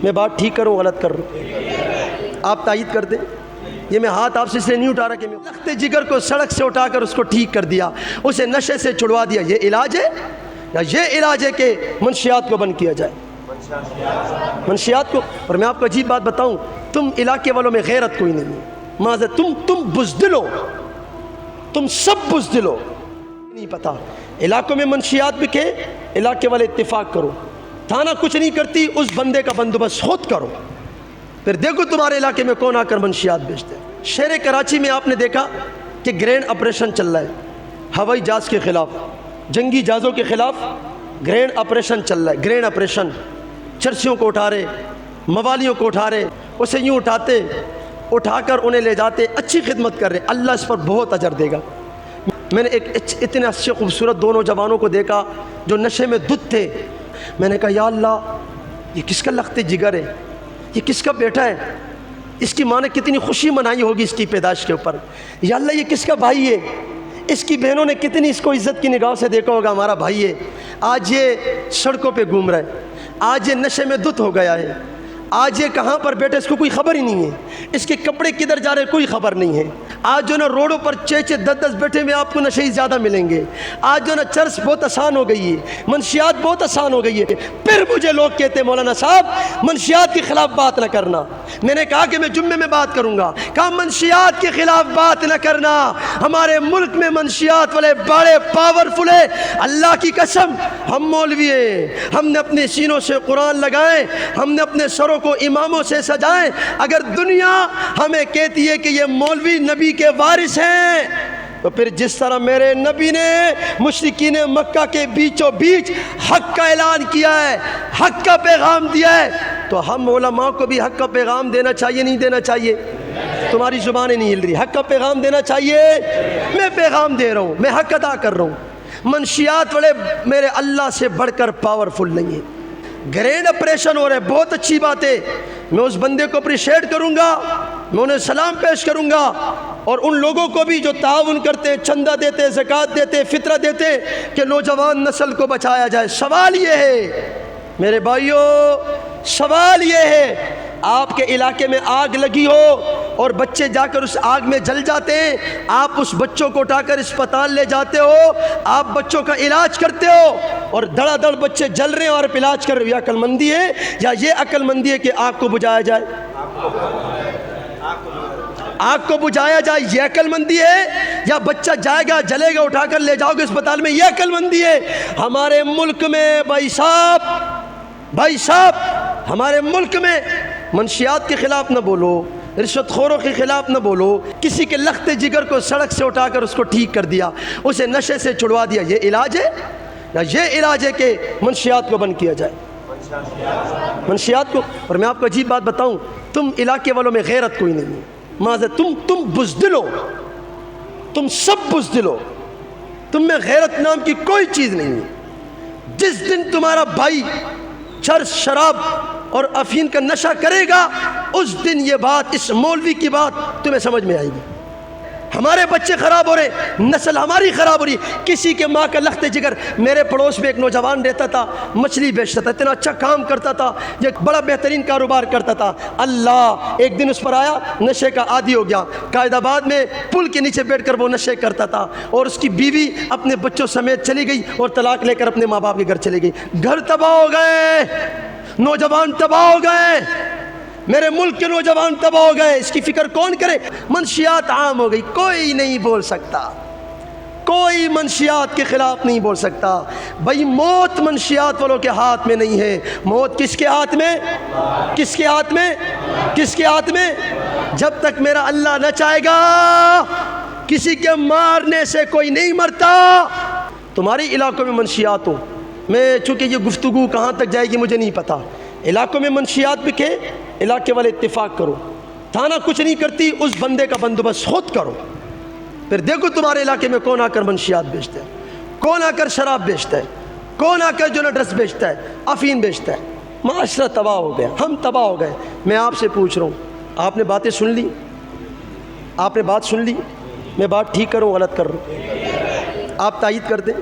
میں بات ٹھیک کروں غلط کر رہا ہوں؟ آپ تائید کر دیں۔ یہ میں ہاتھ آپ سے اس لیے نہیں اٹھا رہا کہ میں لخت جگر کو سڑک سے اٹھا کر اس کو ٹھیک کر دیا، اسے نشے سے چھڑوا دیا، یہ علاج ہے؟ یا یہ علاج ہے کہ منشیات کو بند کیا جائے؟ منشیات کو۔ اور میں آپ کو عجیب بات بتاؤں، تم علاقے والوں میں غیرت کوئی نہیں ہے، معذرت تم بزدل ہو، تم سب بزدل ہو، نہیں پتا۔ علاقوں میں منشیات بکے، علاقے والے اتفاق کرو، تھانہ کچھ نہیں کرتی، اس بندے کا بندوبست خود کرو، پھر دیکھو تمہارے علاقے میں کون آ کر منشیات بیچتے ہیں۔ شہر کراچی میں آپ نے دیکھا کہ گرینڈ آپریشن چل رہا ہے، ہوائی جہاز کے خلاف، جنگی جہازوں کے خلاف گرینڈ آپریشن چل رہا ہے۔ گرینڈ آپریشن، چرسیوں کو اٹھا رہے، موالیوں کو اٹھا رہے، اسے یوں اٹھاتے، اٹھا کر انہیں لے جاتے، اچھی خدمت کر رہے، اللہ اس پر بہت اجر دے گا۔ میں نے ایک اتنے اچھے خوبصورت دو نوجوانوں کو دیکھا جو نشے میں دھت تھے، میں نے کہا یا اللہ یہ کس کا لخت جگر ہے، یہ کس کا بیٹا ہے، اس کی ماں نے کتنی خوشی منائی ہوگی اس کی پیدائش کے اوپر، یا اللہ یہ کس کا بھائی ہے، اس کی بہنوں نے کتنی اس کو عزت کی نگاہ سے دیکھا ہوگا، ہمارا بھائی ہے، آج یہ سڑکوں پہ گھوم رہا ہے، آج یہ نشے میں دھت ہو گیا ہے، آج یہ کہاں پر بیٹھے اس کو کوئی خبر ہی نہیں ہے، اس کے کپڑے کدھر جا رہے کوئی خبر نہیں ہے، آج جو نا روڈوں پر 6-6 10-10 بیٹھے ہوئے آپ کو نشے زیادہ ملیں گے، آج جو نا چرس بہت آسان ہو گئی ہے، منشیات بہت آسان ہو گئی ہے۔ پھر مجھے لوگ کہتے ہیں مولانا صاحب منشیات کے خلاف بات نہ کرنا، میں نے کہا کہ میں جمعے میں بات کروں گا، کہا منشیات کے خلاف بات نہ کرنا، ہمارے ملک میں منشیات والے بڑے پاورفل ہیں، اللہ کی قسم ہم مولوی ہیں، ہم نے اپنے سینوں سے قرآن لگائیں، ہم نے اپنے سروں کو اماموں سے سجائیں، اگر دنیا ہمیں کہتی ہے کہ یہ مولوی نبی کے وارث ہیں، تو پھر جس طرح میرے نبی نے مشرکین مکہ کے بیچوں بیچ حق کا اعلان کیا ہے، حق کا پیغام دیا ہے، تو ہم علماء کو بھی حق کا پیغام دینا چاہیے نہیں دینا چاہیے؟ تمہاری زبانیں نہیں ہل رہی، حق کا پیغام دینا چاہیے؟ میں پیغام دے رہا ہوں، میں حق ادا کر رہا ہوں، منشیات والے میرے اللہ سے بڑھ کر پاورفل نہیں ہیں۔ گرینڈ آپریشن ہو رہا ہے، بہت اچھی بات ہے، میں اس بندے کو اپریشیٹ کروں گا، میں انہیں سلام پیش کروں گا، اور ان لوگوں کو بھی جو تعاون کرتے، چندہ دیتے، زکوٰۃ دیتے، فطرہ دیتے کہ نوجوان نسل کو بچایا جائے۔ سوال یہ ہے میرے بھائیوں، سوال یہ ہے آپ کے علاقے میں آگ لگی ہو اور بچے جا کر اس آگ میں جل جاتے ہیں، آپ اس بچوں کو اٹھا کر اسپتال لے جاتے ہو، آپ بچوں کا علاج کرتے ہو، اور دڑا دڑ بچے جل رہے ہیں اور آپ علاج کر رہے ہو، یہ عقل مندی ہے؟ یا یہ عقل مندی ہے کہ آگ کو بجھایا جائے؟ آگ کو بجھایا جائے یہ عقل مندی ہے؟ یا بچہ جائے گا جلے گا اٹھا کر لے جاؤ گے اسپتال میں، یہ عقل مندی ہے؟ ہمارے ملک میں بھائی صاحب ہمارے ملک میں منشیات کے خلاف نہ بولو، رشوت خوروں کے خلاف نہ بولو، کسی کے لخت جگر کو سڑک سے اٹھا کر اس کو ٹھیک کر دیا، اسے نشے سے چھڑوا دیا، یہ علاج ہے؟ یا یہ علاج ہے کہ منشیات کو بند کیا جائے؟ منشیات کو۔ اور میں آپ کو عجیب بات بتاؤں، تم علاقے والوں میں غیرت کوئی نہیں ہے، معذرت تم بزدل ہو، تم سب بزدل ہو، تم میں غیرت نام کی کوئی چیز نہیں ہے۔ جس دن تمہارا بھائی چرس، شراب اور افین کا نشہ کرے گا، اس دن یہ بات، اس مولوی کی بات تمہیں سمجھ میں آئے گی۔ ہمارے بچے خراب ہو رہے، نسل ہماری خراب ہو رہی، کسی کے ماں کا لخت جگر۔ میرے پڑوس میں ایک نوجوان رہتا تھا، مچھلی بیچتا تھا، اتنا اچھا کام کرتا تھا، یہ بڑا بہترین کاروبار کرتا تھا، اللہ ایک دن اس پر آیا، نشے کا عادی ہو گیا، قائد آباد میں پل کے نیچے بیٹھ کر وہ نشے کرتا تھا، اور اس کی بیوی اپنے بچوں سمیت چلی گئی اور طلاق لے کر اپنے ماں باپ کے گھر چلی گئی، گھر تباہ ہو گئے، نوجوان تباہ ہو گئے، میرے ملک کے نوجوان تباہ ہو گئے۔ اس کی فکر کون کرے؟ منشیات عام ہو گئی، کوئی نہیں بول سکتا، کوئی منشیات کے خلاف نہیں بول سکتا۔ بھائی موت منشیات والوں کے ہاتھ میں نہیں ہے، موت کس کے ہاتھ میں؟ کس کے ہاتھ میں؟ کس کے ہاتھ میں؟ جب تک میرا اللہ نہ چاہے گا کسی کے مارنے سے کوئی نہیں مرتا۔ تمہارے علاقوں میں منشیات ہو، میں چونکہ یہ گفتگو کہاں تک جائے گی مجھے نہیں پتا، علاقوں میں منشیات بکے، علاقے والے اتفاق کرو، تھانہ کچھ نہیں کرتی، اس بندے کا بندوبست خود کرو، پھر دیکھو تمہارے علاقے میں کون آ کر منشیات بیچتا ہے، کون آ کر شراب بیچتا ہے، کون آ کر جو نا ڈرس بیچتا ہے، افین بیچتا ہے۔ معاشرہ تباہ ہو گیا، ہم تباہ ہو گئے۔ میں آپ سے پوچھ رہا ہوں، آپ نے باتیں سن لی، آپ نے بات سن لی، میں بات ٹھیک کروں غلط کر رہا ہوں؟ آپ تائید کر دیں۔